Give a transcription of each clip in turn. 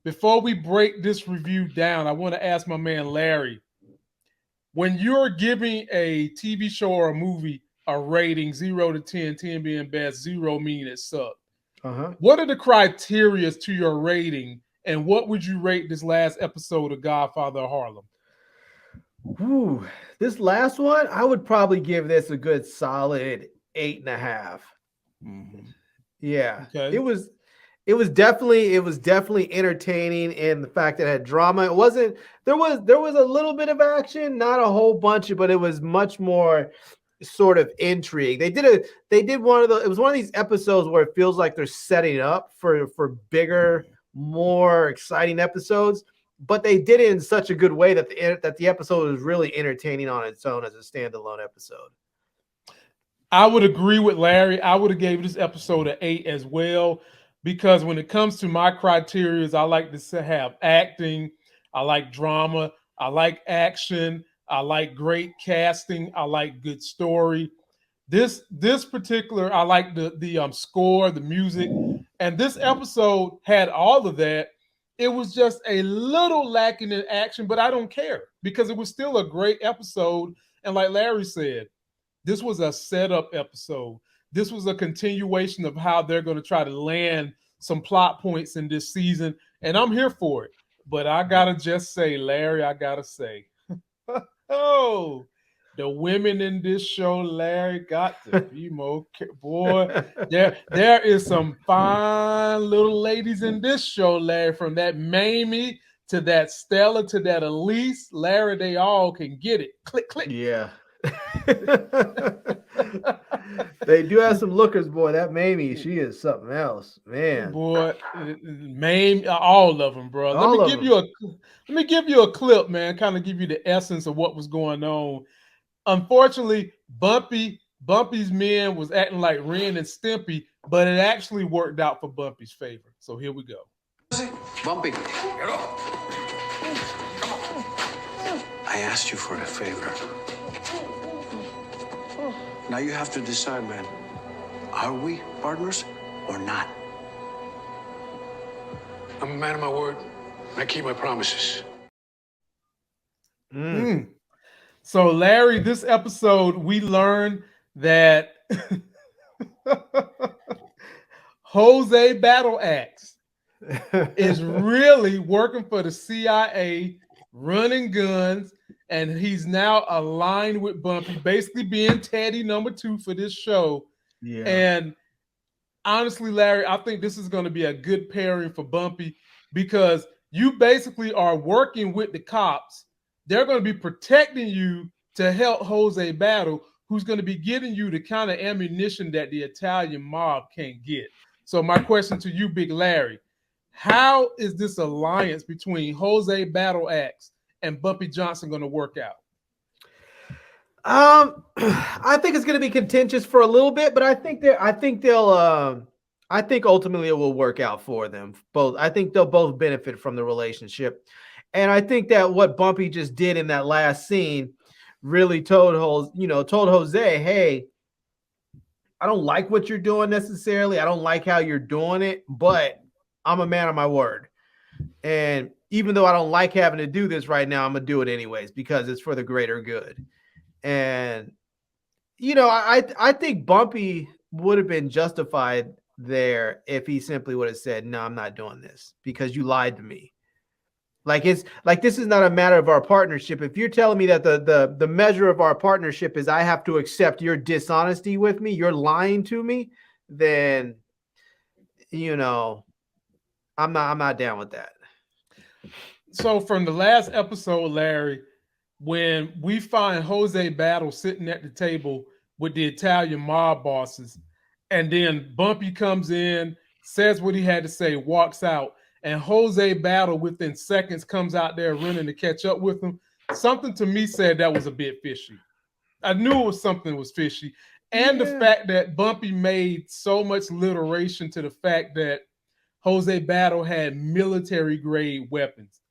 before we break this review down, I want to ask my man Larry, when you're giving a TV show or a movie a rating 0 to 10, 10 being best, 0 meaning it sucked, what are the criteria to your rating, and what would you rate this last episode of Godfather of Harlem? Ooh, this last one, I would probably give this a good solid 8.5. Mm-hmm. Yeah, Okay. it was definitely entertaining in the fact that it had drama. It wasn't there was a little bit of action, not a whole bunch, but it was much more sort of intrigue. They did one of the it was one of these episodes where it feels like they're setting up for bigger, more exciting episodes, but they did it in such a good way that the episode was really entertaining on its own as a standalone episode. I would agree with Larry. I would have gave this episode an 8 as well, because when it comes to my criteria, I like to have acting, I like drama, I like action, I like great casting, I like good story. This particular, I like the score, the music, and this episode had all of that. It was just a little lacking in action, but I don't care because it was still a great episode. And like Larry said, this was a setup episode. This was a continuation of how they're going to try to land some plot points in this season, and I'm here for it. But I gotta just say, Larry, I gotta say, oh, the women in this show, Larry, got to be more boy. There is some fine little ladies in this show, Larry, from that Mayme to that Stella to that Elise. Larry, they all can get it. Click, click. Yeah. They do have some lookers, boy. That Mayme, she is something else, man. Boy, Mayme, all of them, bro. All of them. Let me give you a clip, man. Kind of give you the essence of what was going on. Unfortunately, Bumpy's men was acting like Ren and Stimpy, but it actually worked out for Bumpy's favor. So here we go. Bumpy, get up. I asked you for a favor. Now you have to decide, man. Are we partners or not? I'm a man of my word. I keep my promises. So, Larry, this episode, we learned that Jose Battle Axe is really working for the CIA, running guns, and he's now aligned with Bumpy, basically being Teddy #2 for this show. Yeah. And honestly, Larry, I think this is going to be a good pairing for Bumpy because you basically are working with the cops. They're going to be protecting you to help Jose Battle, who's going to be getting you the kind of ammunition that the Italian mob can't get. So my question to you, Big Larry, how is this alliance between Jose Battle Axe and Bumpy Johnson going to work out? I think it's going to be contentious for a little bit, but I think ultimately it will work out for them both. I think they'll both benefit from the relationship. And I think that what Bumpy just did in that last scene really told Jose, hey, I don't like what you're doing necessarily. I don't like how you're doing it, but I'm a man of my word. And even though I don't like having to do this right now, I'm going to do it anyways because it's for the greater good. And, I think Bumpy would have been justified there if he simply would have said, no, I'm not doing this because you lied to me. This is not a matter of our partnership. If you're telling me that the measure of our partnership is I have to accept your dishonesty with me, you're lying to me, then, I'm not down with that. So from the last episode, Larry, when we find Jose Battle sitting at the table with the Italian mob bosses, and then Bumpy comes in, says what he had to say, walks out, and Jose Battle within seconds comes out there running to catch up with him, something to me said that was a bit fishy. I knew it was something that was fishy. And the fact that Bumpy made so much literation to the fact that Jose Battle had military-grade weapons.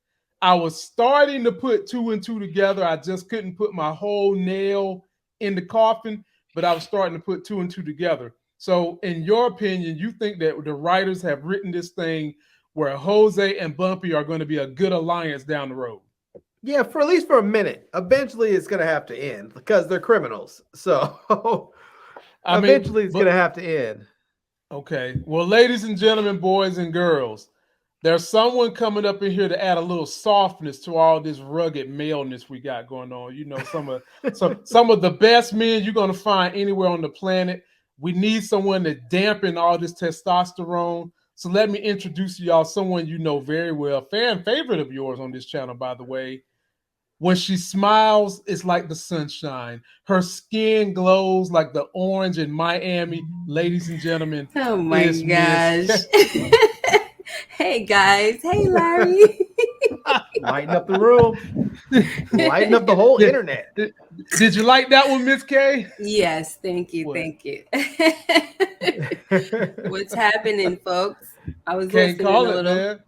I was starting to put 2 and 2 together. I just couldn't put my whole nail in the coffin, but I was starting to put 2 and 2 together. So in your opinion, you think that the writers have written this thing where Jose and Bumpy are going to be a good alliance down the road? Yeah, for at least for a minute. Eventually, it's going to have to end because they're criminals. So eventually, it's going to have to end. Okay. Well, ladies and gentlemen, boys and girls, there's someone coming up in here to add a little softness to all this rugged maleness we got going on. You know, some of the best men you're going to find anywhere on the planet. We need someone to dampen all this testosterone. So let me introduce to y'all someone you know very well, fan favorite of yours on this channel, by the way. When she smiles, it's like the sunshine. Her skin glows like the orange in Miami. Ladies and gentlemen, oh my gosh. Hey guys. Hey Larry. Lighten up the room. Lighten up the whole internet. Did you like that one, Miss K? Yes, thank you. What? Thank you. What's happening, folks? I was Can't listening call a it, little.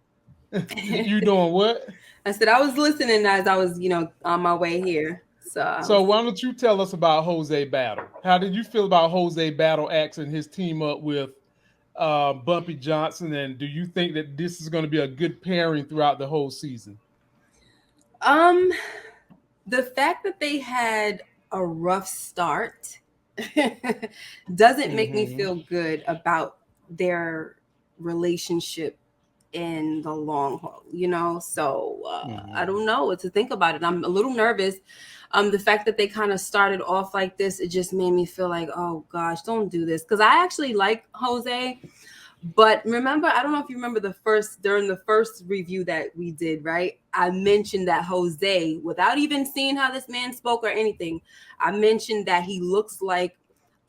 Man. You doing what? I said I was listening as I was, on my way here. So why don't you tell us about Jose Battle? How did you feel about Jose Battle and his team up with Bumpy Johnson, and do you think that this is going to be a good pairing throughout the whole season? The fact that they had a rough start doesn't make me feel good about their relationship in the long haul, so I don't know what to think about it. I'm a little nervous. The fact that they kind of started off like this, it just made me feel like, oh gosh, don't do this, because I actually like Jose. But remember, I don't know if you remember during the first review that we did, right? I mentioned that Jose, without even seeing how this man spoke or anything, I mentioned that he looks like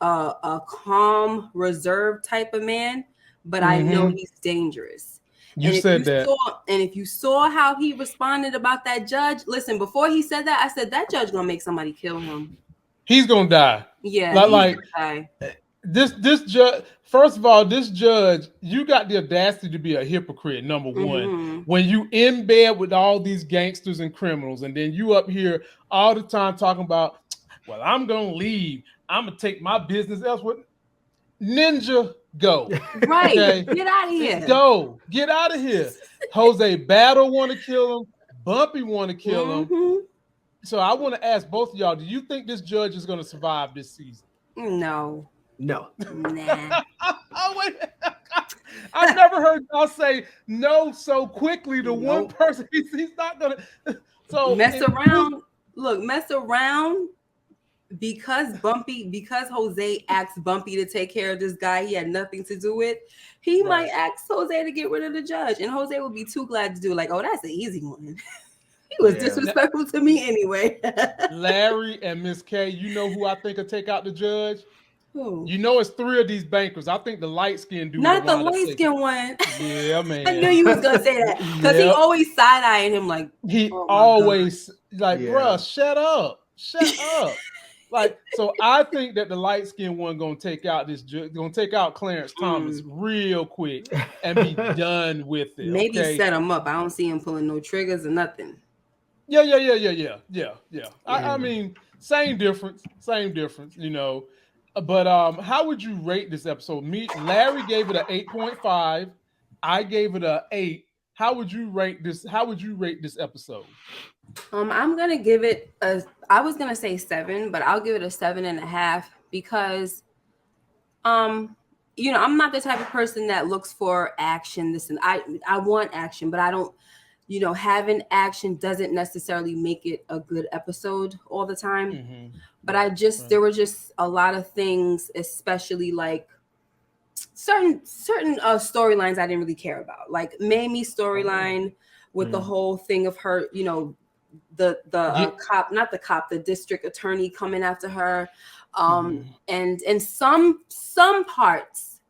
a calm, reserved type of man, but I know he's dangerous. You said that. And if you saw how he responded about that judge, listen, before he said that, I said that judge gonna make somebody kill him. He's gonna die. Yeah, like this judge. First of all, this judge, you got the audacity to be a hypocrite. Number one, when you in bed with all these gangsters and criminals, and then you up here all the time talking about, well, I'm gonna leave. I'm gonna take my business elsewhere. Ninja, go. Right. Okay? Get out of here. Go. Get out of here. Jose Battle want to kill him. Bumpy want to kill him. So I want to ask both of y'all, do you think this judge is going to survive this season? No. No. Nah. Oh, wait. I've never heard y'all say no so quickly to one person. He's not going to. So mess around. Look, mess around. Because Jose asked Bumpy to take care of this guy he had nothing to do with, he might ask Jose to get rid of the judge, and Jose would be too glad to do, like, oh, that's an easy one. He was disrespectful to me anyway. Larry and Miss K, you know who I think will take out the judge? Who? You know, it's three of these bankers. I think the light-skinned dude. Not the light-skinned one. Yeah, man. I knew you was gonna say that because he always side-eyeing him like. He always like, bruh, shut up. Like, so I think that the light-skinned one gonna take out Clarence Thomas real quick and be done with it. Maybe set him up. I don't see him pulling no triggers or nothing. Yeah. I mean, same difference, But how would you rate this episode? Larry gave it an 8.5. I gave it an 8. How would you rate this? How would you rate this episode? I'm gonna give it I was gonna say 7, but I'll give it a 7.5 because I'm not the type of person that looks for action. I want action, but I don't, having action doesn't necessarily make it a good episode all the time. But there were just a lot of things, especially like certain storylines I didn't really care about, like Mayme's storyline with the whole thing of her, the district attorney coming after her, and some parts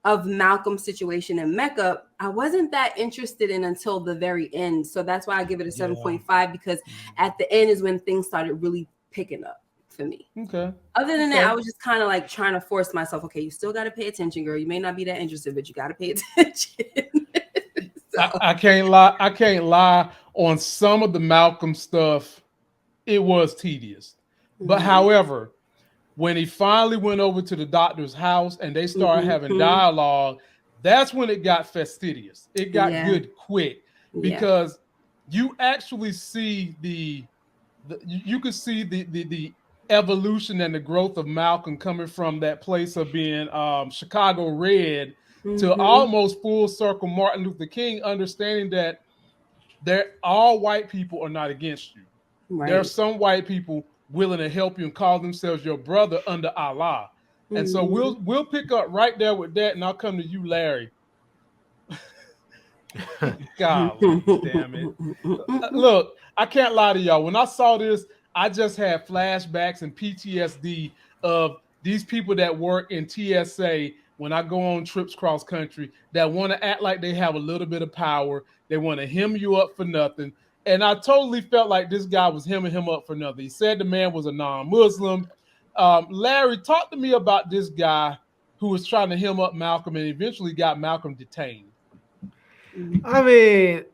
of Malcolm's situation in Mecca, I wasn't that interested in until the very end. So that's why I give it a 7.5, because at the end is when things started really picking up for me. Okay. Other than that, I was just kind of like trying to force myself. Okay, you still got to pay attention, girl. You may not be that interested, but you got to pay attention. I can't lie. On some of the Malcolm stuff, it was tedious. But however, when he finally went over to the doctor's house and they started having dialogue, That's when it got fastidious. It got Yeah. good quick Yeah. because you actually see you could see the evolution and the growth of Malcolm coming from that place of being Chicago Red to Mhm. almost full circle Martin Luther King, understanding that all white people are not against you. Right. There are some white people willing to help you and call themselves your brother under Allah. And so Mhm. we'll pick up right there with that, and I'll come to you, Larry. Golly, damn it. Look, I can't lie to y'all. When I saw this, I just had flashbacks and PTSD of these people that work in TSA when I go on trips cross country that want to act like they have a little bit of power. They want to hem you up for nothing. And I totally felt like this guy was hemming him up for nothing. He said the man was a non-Muslim. Larry, talk to me about this guy who was trying to hem up Malcolm and eventually got Malcolm detained. I mean,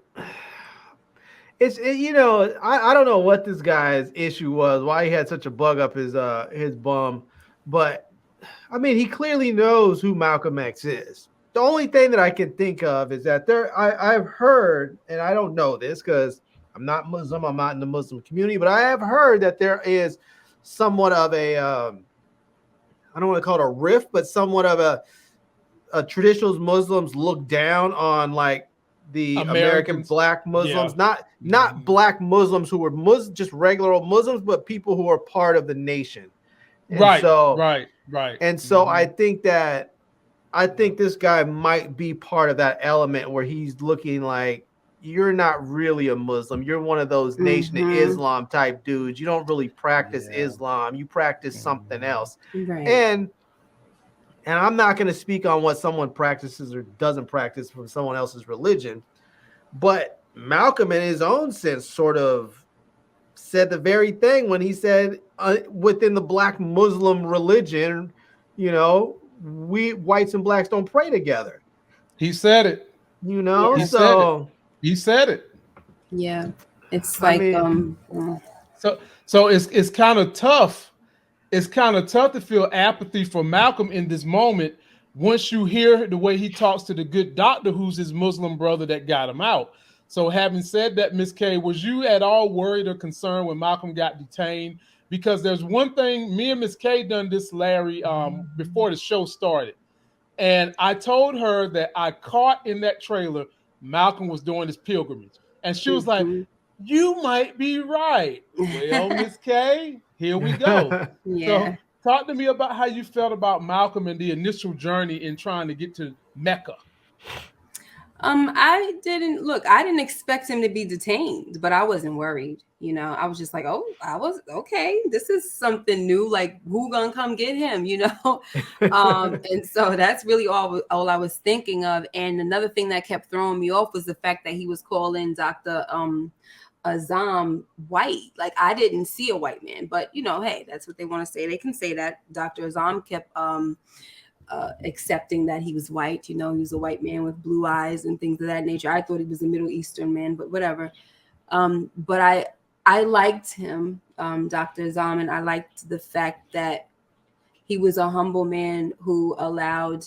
I don't know what this guy's issue was, why he had such a bug up his bum, but I mean, he clearly knows who Malcolm X is. The only thing that I can think of is that I've heard, and I don't know this because I'm not Muslim, I'm not in the Muslim community, but I have heard that there is somewhat of a I don't want to call it a rift, but somewhat of a traditional Muslims look down on like the American black Muslims, not black Muslims who were just regular old Muslims, but people who are part of the nation. And right. And so I think this guy might be part of that element where he's looking like, you're not really a Muslim. You're one of those Nation of Islam type dudes. You don't really practice Islam. You practice something else. Right. And I'm not going to speak on what someone practices or doesn't practice from someone else's religion, but Malcolm in his own sense sort of said the very thing when he said within the black Muslim religion, we whites and blacks don't pray together. He said it. He said it. Yeah. It's like so it's kind of tough. It's kind of tough to feel apathy for Malcolm in this moment once you hear the way he talks to the good doctor who's his Muslim brother that got him out. So having said that, Miss K, was you at all worried or concerned when Malcolm got detained? Because there's one thing, me and Miss K done this, Larry, before the show started. And I told her that I caught in that trailer Malcolm was doing his pilgrimage. And she was like, you might be right. Well, Miss K, here we go. Yeah. So talk to me about how you felt about Malcolm and the initial journey in trying to get to Mecca. I didn't expect him to be detained, but I wasn't worried. I was just like, okay, this is something new. Like, who gonna come get him? And so that's really all I was thinking of. And another thing that kept throwing me off was the fact that he was calling Dr. Azam white. Like, I didn't see a white man, but hey, that's what they want to say. They can say that. Dr. Azam kept accepting that he was white. He was a white man with blue eyes and things of that nature. I thought he was a Middle Eastern man, but whatever. But I liked him, Dr. Azam, and I liked the fact that he was a humble man who allowed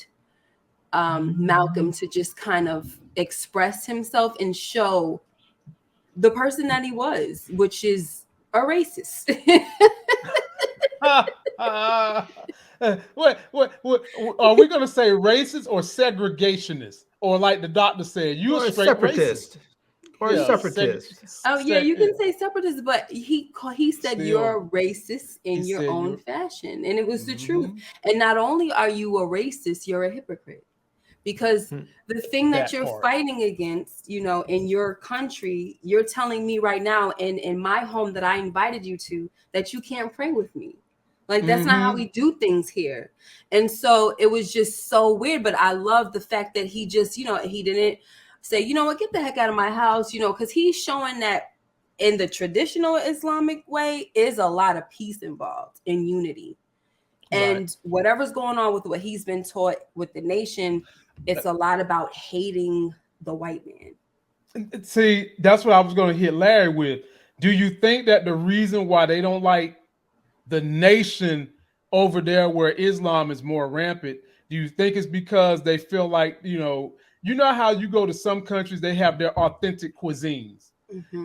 Malcolm to just kind of express himself and show the person that he was, which is a racist. What are we gonna say, racist or segregationist, or like the doctor said, you a straight separatist racist. or a separatist? You can say separatist, but he said you're a racist in your own fashion, and it was the truth. And not only are you a racist, you're a hypocrite, because the thing that you're fighting against, in your country, you're telling me right now in my home that I invited you to that you can't pray with me. Like, that's not how we do things here. And so it was just so weird. But I love the fact that he just, he didn't say, what, get the heck out of my house, because he's showing that in the traditional Islamic way is a lot of peace involved in unity. And whatever's going on with what he's been taught with the nation, it's a lot about hating the white man. See, that's what I was going to hit Larry with. Do you think that the reason why they don't like the nation over there where Islam is more rampant, Do you think it's because they feel like, you know how you go to some countries, they have their authentic cuisines.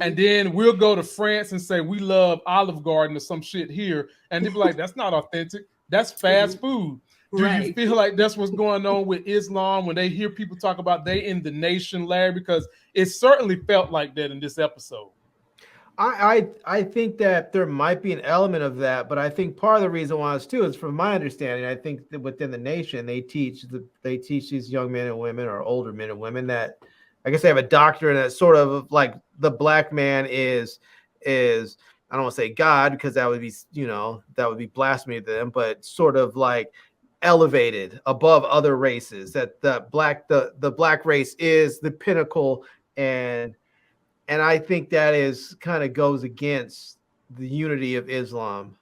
And then we'll go to France and say we love Olive Garden or some shit here, and they'll be like, "That's not authentic. That's fast food." Do you feel like that's what's going on with Islam when they hear people talk about they in the nation, Larry? Because it certainly felt like that in this episode. I think that there might be an element of that, but I think part of the reason why it's too is, from my understanding, I think that within the nation they teach these young men and women, or older men and women, that I guess they have a doctrine that sort of like the black man is I don't want to say God, because that would be blasphemy to them, but sort of like elevated above other races, that the black race is the pinnacle, and I think that is kind of goes against the unity of Islam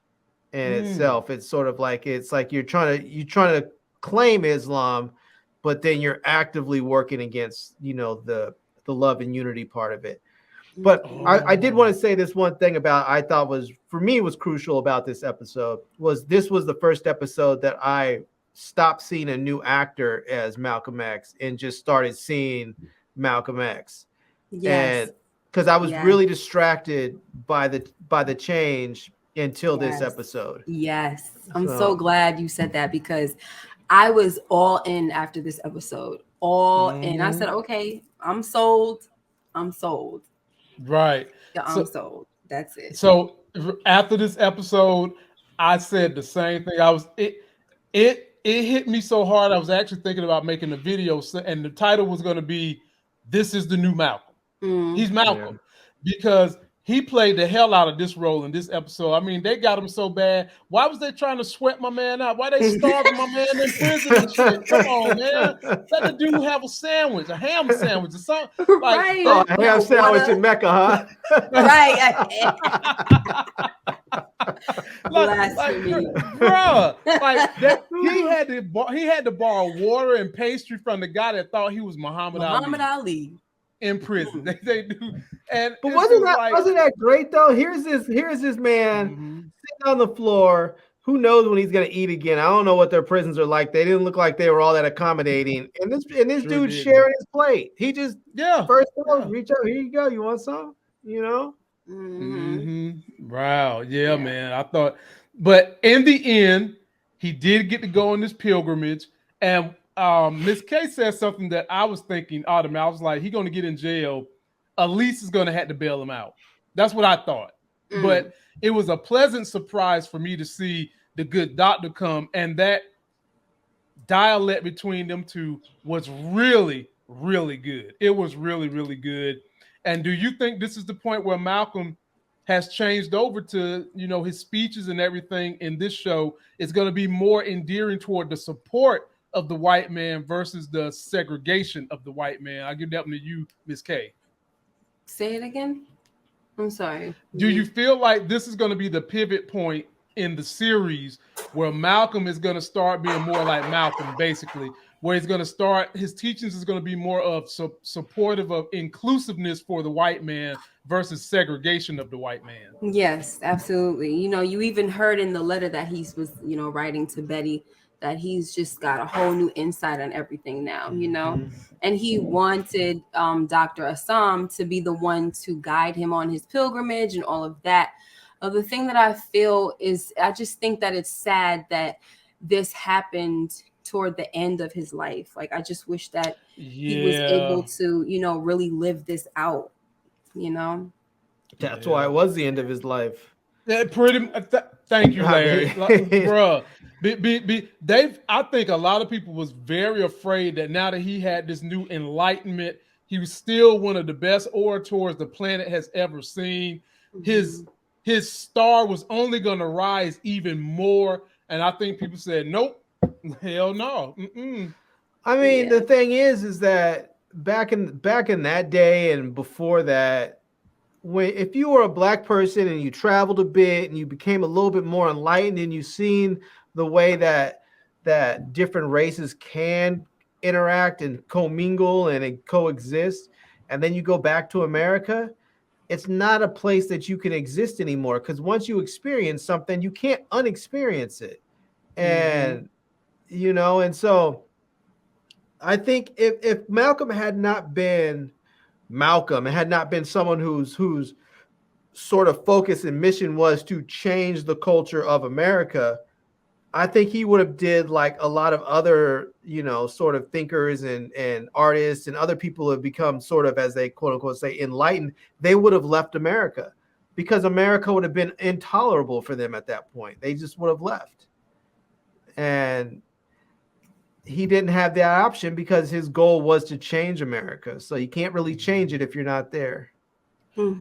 in itself. It's sort of like, it's like you're trying to claim Islam, but then you're actively working against, the love and unity part of it. But I did want to say this one thing about, I thought was, for me, was crucial about this episode, was this was the first episode that I stopped seeing a new actor as Malcolm X and just started seeing Malcolm X. Yes. And because I was really distracted by the change until this episode. Yes. I'm so glad you said that, because I was all in after this episode. All in. I said, okay, I'm sold. Right. Yeah, I'm sold. That's it. So after this episode, I said the same thing. It hit me so hard. I was actually thinking about making a video, and the title was going to be "This is the New Malcolm." He's Malcolm because he played the hell out of this role in this episode. I mean, they got him so bad. Why was they trying to sweat my man out? Why they starving my man in prison and shit? Come on, man. Let the dude have a sandwich, a ham sandwich, or something. Like, Right. Oh, a ham sandwich in Mecca, huh? Right. Blasphemy, bruh. Like that, he had to borrow water and pastry from the guy that thought he was Muhammad Ali. In prison. They do. And but wasn't that great though? Here's this man sitting on the floor. Who knows when he's gonna eat again? I don't know what their prisons are like. They didn't look like they were all that accommodating. And this dude sharing his plate. He just reach out. Here you go. You want some? Wow. Yeah, man. I thought, but in the end, he did get to go on this pilgrimage. And Miss K said something that I was thinking automatically. I was like, he's going to get in jail. Elise is going to have to bail him out. That's what I thought. But it was a pleasant surprise for me to see the good doctor come, and that dialect between them two was really, really good. It was really, really good. And do you think this is the point where Malcolm has changed over to, his speeches and everything in this show is going to be more endearing toward the support of the white man versus the segregation of the white man? I'll give that one to you, Miss K. Say it again. I'm sorry. Do you feel like this is going to be the pivot point in the series where Malcolm is going to start being more like Malcolm, basically, where he's going to start, his teachings is going to be more of supportive of inclusiveness for the white man versus segregation of the white man? Yes, absolutely. You even heard in the letter that he was, writing to Betty, that he's just got a whole new insight on everything now, and he wanted Dr. Assam to be the one to guide him on his pilgrimage and all of that. The thing that I feel is, I just think that it's sad that this happened toward the end of his life. Like, I just wish that he was able to, really live this out, That's why it was the end of his life. Thank you, Larry. Bruh. I think a lot of people was very afraid that now that he had this new enlightenment, he was still one of the best orators the planet has ever seen. His star was only going to rise even more, and I think people said, "Nope, hell no." I mean, the thing is that back in that day and before that, if you were a black person and you traveled a bit and you became a little bit more enlightened and you've seen the way that different races can interact and commingle and coexist, and then you go back to America, it's not a place that you can exist anymore, because once you experience something, you can't unexperience it. And you know, and so I think if Malcolm had not been Malcolm, it had not been someone whose sort of focus and mission was to change the culture of America, I think he would have did like a lot of other, you know, sort of thinkers and artists and other people who have become sort of, as they quote unquote say, enlightened. They would have left America because America would have been intolerable for them at that point. They just would have left. And he didn't have that option because his goal was to change America. So you can't really change it if you're not there.